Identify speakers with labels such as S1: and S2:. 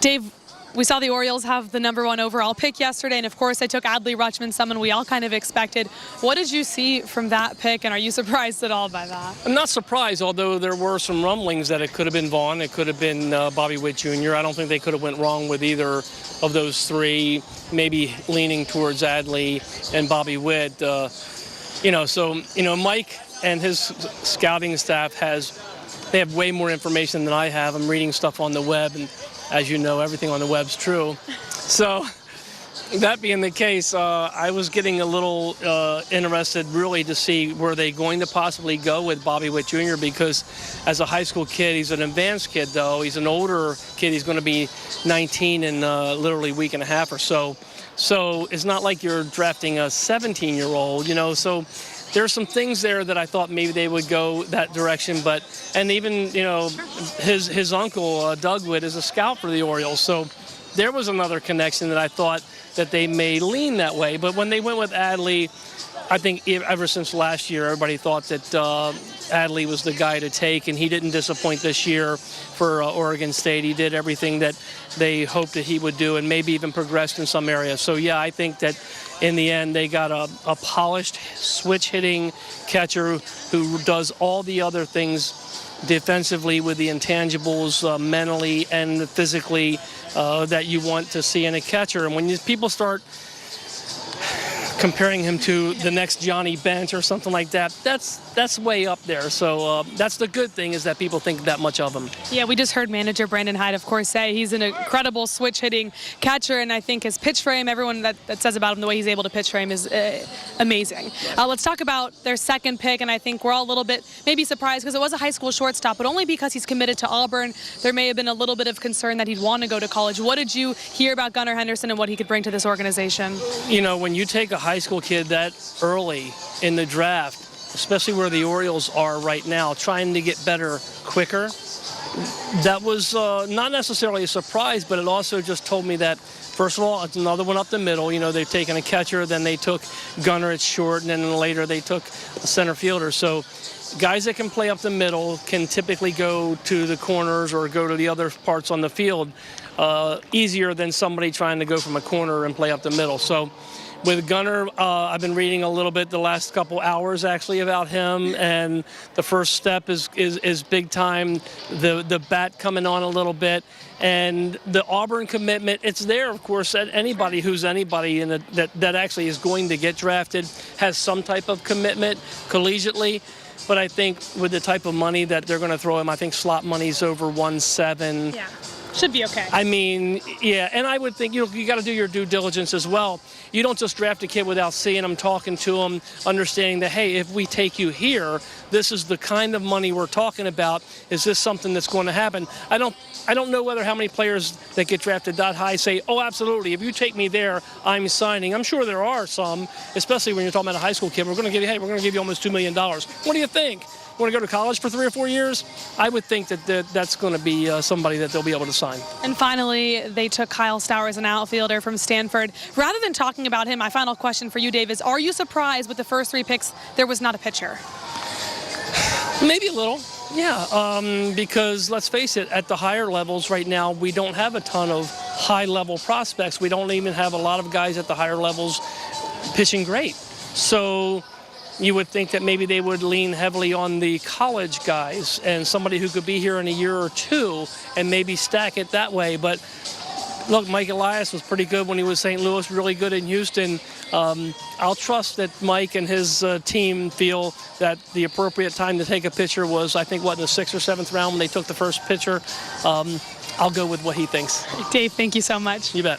S1: Dave, we saw the Orioles have the #1 overall pick yesterday, and of course they took Adley Rutschman, someone we all kind of expected. What did you see from that pick, and are you surprised at all by that?
S2: I'm not surprised, although there were some rumblings that it could have been Vaughn, it could have been Bobby Witt Jr. I don't think they could have went wrong with either of those three, maybe leaning towards Adley and Bobby Witt. Mike and his scouting staff they have way more information than I have. I'm reading stuff on the web, and as you know, everything on the web's true. So that being the case, I was getting a little interested really to see were they going to possibly go with Bobby Witt Jr. because as a high school kid, he's an advanced kid though. He's an older kid. He's going to be 19 in literally a week and a half or so. So it's not like you're drafting a 17-year-old, so there's some things there that I thought maybe they would go that direction, and even, his uncle, Doug Witt, is a scout for the Orioles. So there was another connection that I thought that they may lean that way. But when they went with Adley, I think ever since last year, everybody thought that Adley was the guy to take, and he didn't disappoint this year for Oregon State. He did everything that they hoped that he would do and maybe even progressed in some areas. So, yeah, I think that in the end they got a polished switch-hitting catcher who does all the other things defensively with the intangibles mentally and physically that you want to see in a catcher. And when people start comparing him to the next Johnny Bench or something like that, that's way up there. So that's the good thing, is that people think that much of him.
S1: Yeah, we just heard manager Brandon Hyde, of course, say he's an incredible switch-hitting catcher, and I think his pitch frame, everyone that says about him, the way he's able to pitch frame is amazing. Let's talk about their second pick, and I think we're all a little bit maybe surprised because it was a high school shortstop, but only because he's committed to Auburn. There may have been a little bit of concern that he'd want to go to college. What did you hear about Gunnar Henderson and what he could bring to this organization?
S2: When you take a high school kid that early in the draft, especially where the Orioles are right now, trying to get better quicker, that was not necessarily a surprise, but it also just told me that, first of all, it's another one up the middle. They've taken a catcher, then they took Gunnar at short, and then later they took a center fielder. So guys that can play up the middle can typically go to the corners or go to the other parts on the field easier than somebody trying to go from a corner and play up the middle. So with Gunnar, I've been reading a little bit the last couple hours actually about him, and the first step is big time. The bat coming on a little bit, and the Auburn commitment, it's there, of course. Anybody who's anybody that actually is going to get drafted has some type of commitment collegiately. But I think with the type of money that they're going to throw him, I think slot money's over 1.7.
S1: Yeah. Should be okay.
S2: I mean, yeah, and I would think, you got to do your due diligence as well. You don't just draft a kid without seeing him, talking to him, understanding that, hey, if we take you here, this is the kind of money we're talking about. Is this something that's going to happen? I don't know how many players that get drafted that high say, oh, absolutely, if you take me there, I'm signing. I'm sure there are some, especially when you're talking about a high school kid. We're going to give you almost $2 million. What do you think? Want to go to college for 3 or 4 years? I would think that's going to be somebody that they'll be able to sign.
S1: And finally, they took Kyle Stowers, an outfielder from Stanford. Rather than talking about him, my final question for you, Dave, is are you surprised with the first 3 picks there was not a pitcher?
S2: Maybe a little, yeah, because let's face it, at the higher levels right now, we don't have a ton of high-level prospects. We don't even have a lot of guys at the higher levels pitching great. So you would think that maybe they would lean heavily on the college guys and somebody who could be here in a year or two and maybe stack it that way. But look, Mike Elias was pretty good when he was St. Louis, really good in Houston. I'll trust that Mike and his team feel that the appropriate time to take a pitcher was, I think, in the 6th or 7th round when they took the first pitcher. I'll go with what he thinks.
S1: Dave, thank you so much.
S2: You bet.